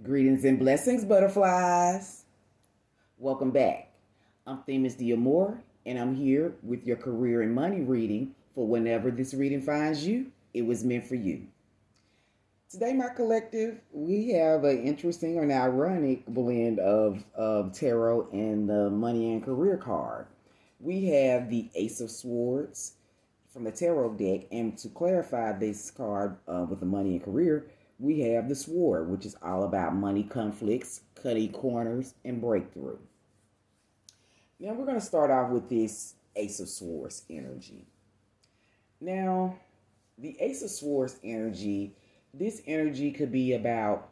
Greetings and blessings, butterflies. Welcome back. I'm Themis Diamore, and I'm here with your career and money reading for whenever this reading finds you. It was meant for you. Today, my collective, we have an interesting and ironic blend of tarot and the money and career card. We have the Ace of Swords from the tarot deck, and to clarify this card with the money and career, we have the Sword, which is all about money conflicts, cutting corners, and breakthrough. Now, we're going to start off with this Ace of Swords energy. Now, the Ace of Swords energy, this energy could be about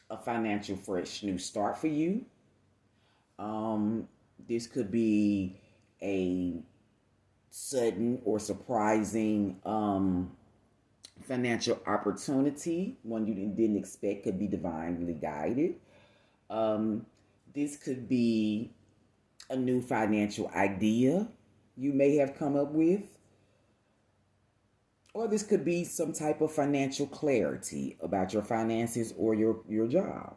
a financial fresh new start for you. This could be a sudden or surprising financial opportunity, one you didn't expect, could be divinely guided. This could be a new financial idea you may have come up with, or this could be some type of financial clarity about your finances or your job.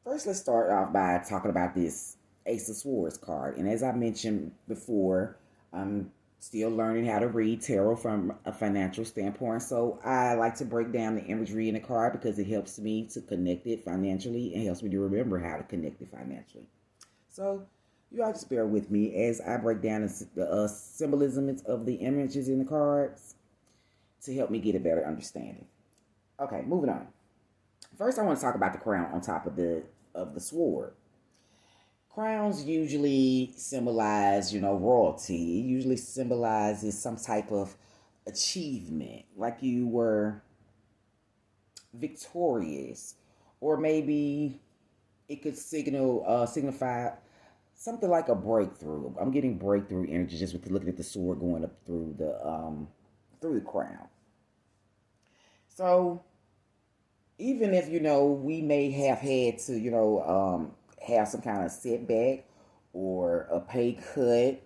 First, let's start off by talking about this Ace of Swords card. And as I mentioned before, I'm still learning how to read tarot from a financial standpoint. So I like to break down the imagery in the card because it helps me to connect it financially and helps me to remember how to connect it financially. So you all just bear with me as I break down the symbolism of the images in the cards to help me get a better understanding. Okay, moving on. First, I want to talk about the crown on top of the sword. Crowns usually symbolize, royalty. It usually symbolizes some type of achievement, like you were victorious, or maybe it could signify something like a breakthrough. I'm getting breakthrough energy just with looking at the sword going up through the crown. So even if we may have had to have some kind of setback or a pay cut,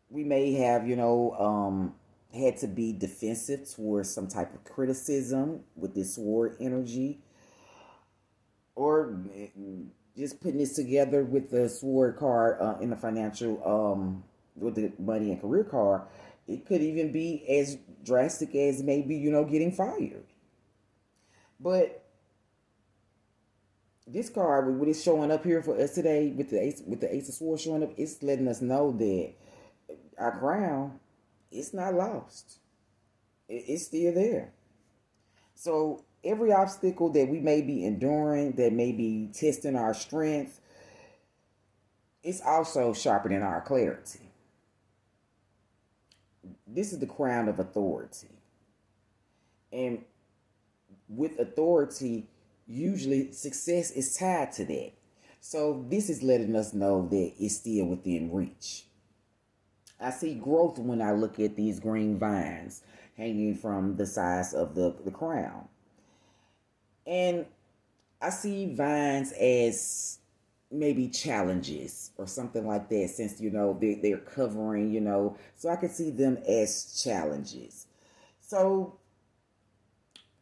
we may have had to be defensive towards some type of criticism with this sword energy, or just putting this together with the sword card in the financial with the money and career card. It could even be as drastic as maybe getting fired. But this card, what it's showing up here for us today with the Ace of Swords showing up, it's letting us know that our crown, it's not lost. It's still there. So every obstacle that we may be enduring, that may be testing our strength, it's also sharpening our clarity. This is the crown of authority. And with authority, usually success is tied to that. So this is letting us know that it's still within reach. I see growth when I look at these green vines hanging from the sides of the crown. And I see vines as maybe challenges or something like that, since they're covering, so I can see them as challenges. So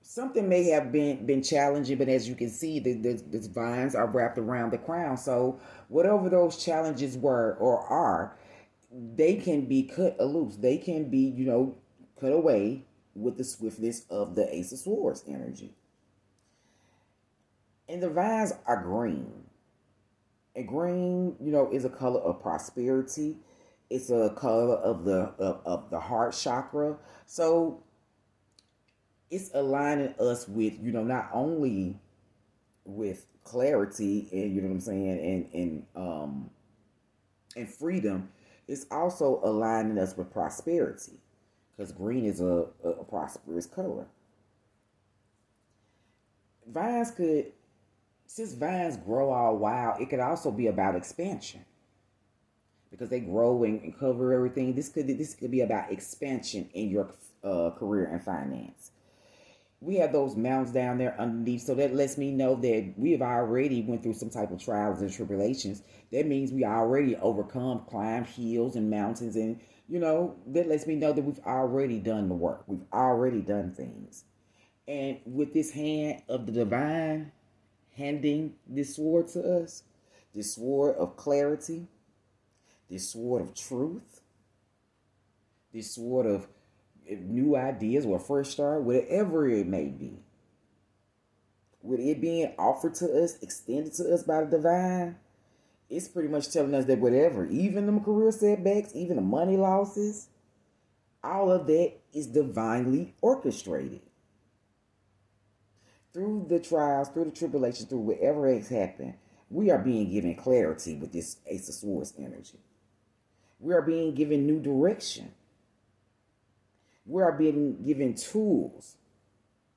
something may have been challenging, but as you can see, the vines are wrapped around the crown. So whatever those challenges were or are, they can be cut loose. They can be, cut away with the swiftness of the Ace of Swords energy. And the vines are green. And green, is a color of prosperity. It's a color of the heart chakra. So it's aligning us with, not only with clarity and what I'm saying, and freedom, it's also aligning us with prosperity, because green is a prosperous color. Since vines grow all wild, it could also be about expansion, because they grow and cover everything. This could be about expansion in your career and finance. We have those mountains down there underneath, so that lets me know that we have already went through some type of trials and tribulations. That means we already overcome, climbed hills and mountains, and that lets me know that we've already done the work. We've already done things. And with this hand of the divine handing this sword to us, this sword of clarity, this sword of truth, this sword of new ideas or fresh start, whatever it may be, with it being offered to us, extended to us by the divine, it's pretty much telling us that whatever, even the career setbacks, even the money losses, all of that is divinely orchestrated. Through the trials, through the tribulations, through whatever has happened, we are being given clarity with this Ace of Swords energy. We are being given new direction. We are being given tools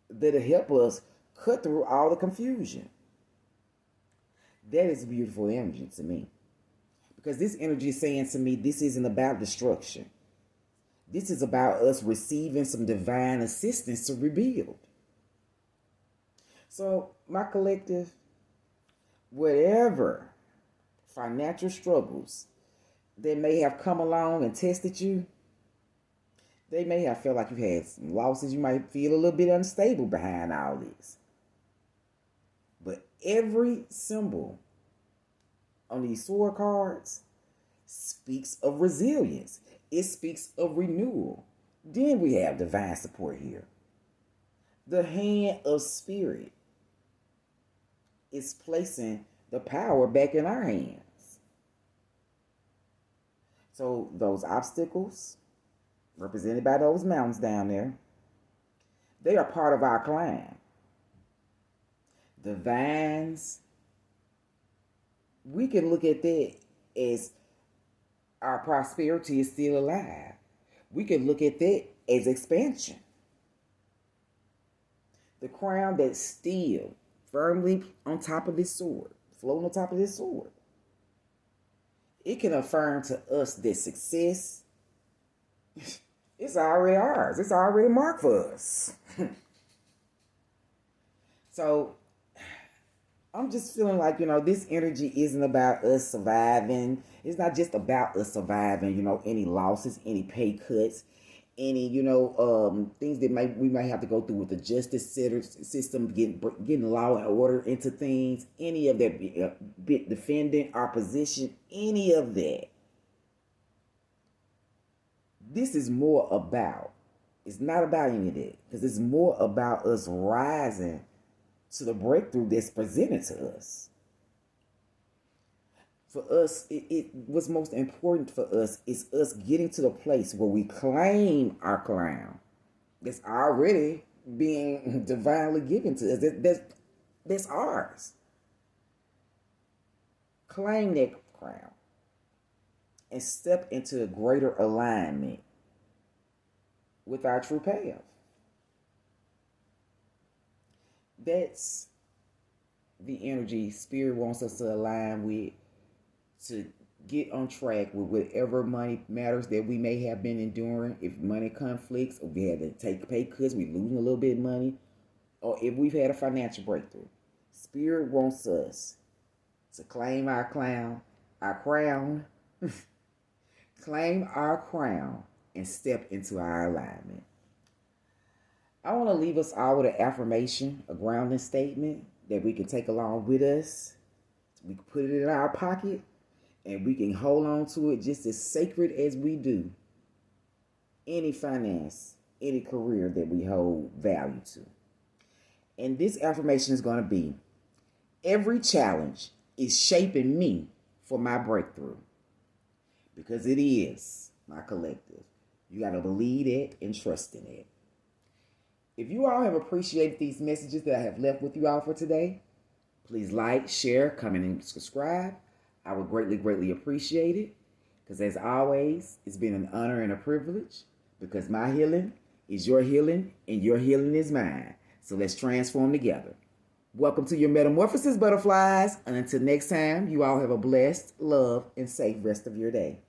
that'll help us cut through all the confusion. That is beautiful energy to me. Because this energy is saying to me, this isn't about destruction. This is about us receiving some divine assistance to rebuild. So, my collective, whatever financial struggles that may have come along and tested you, they may have felt like you had some losses. You might feel a little bit unstable behind all this. But every symbol on these sword cards speaks of resilience. It speaks of renewal. Then we have divine support here. The hand of spirit is placing the power back in our hands. So those obstacles, represented by those mountains down there, they are part of our climb. The vines, we can look at that as our prosperity is still alive. We can look at that as expansion. The crown that's still firmly on top of this sword, floating on top of this sword, it can affirm to us that success, it's already ours. It's already marked for us. So I'm just feeling like, this energy isn't about us surviving. It's not just about us surviving, any losses, any pay cuts, any, things that we might have to go through with the justice system, getting law and order into things, any of that, defending our position, any of that. This is more about, it's not about any of that, because it's more about us rising to the breakthrough that's presented to us. For us, what's most important for us is us getting to the place where we claim our crown that's already being divinely given to us. That's ours. Claim that crown and step into a greater alignment with our true path. That's the energy Spirit wants us to align with, to get on track with whatever money matters that we may have been enduring. If money conflicts, or we had to take pay cuts, we losing a little bit of money, or if we've had a financial breakthrough. Spirit wants us to claim our crown, claim our crown, and step into our alignment. I want to leave us all with an affirmation, a grounding statement that we can take along with us. We can put it in our pocket, and we can hold on to it just as sacred as we do any finance, any career that we hold value to. And this affirmation is going to be, every challenge is shaping me for my breakthrough. Because it is my collective. You got to believe it and trust in it. If you all have appreciated these messages that I have left with you all for today, please like, share, comment, and subscribe. I would greatly, greatly appreciate it. Because as always, it's been an honor and a privilege. Because my healing is your healing, and your healing is mine. So let's transform together. Welcome to your metamorphosis, butterflies. And until next time, you all have a blessed, love, and safe rest of your day.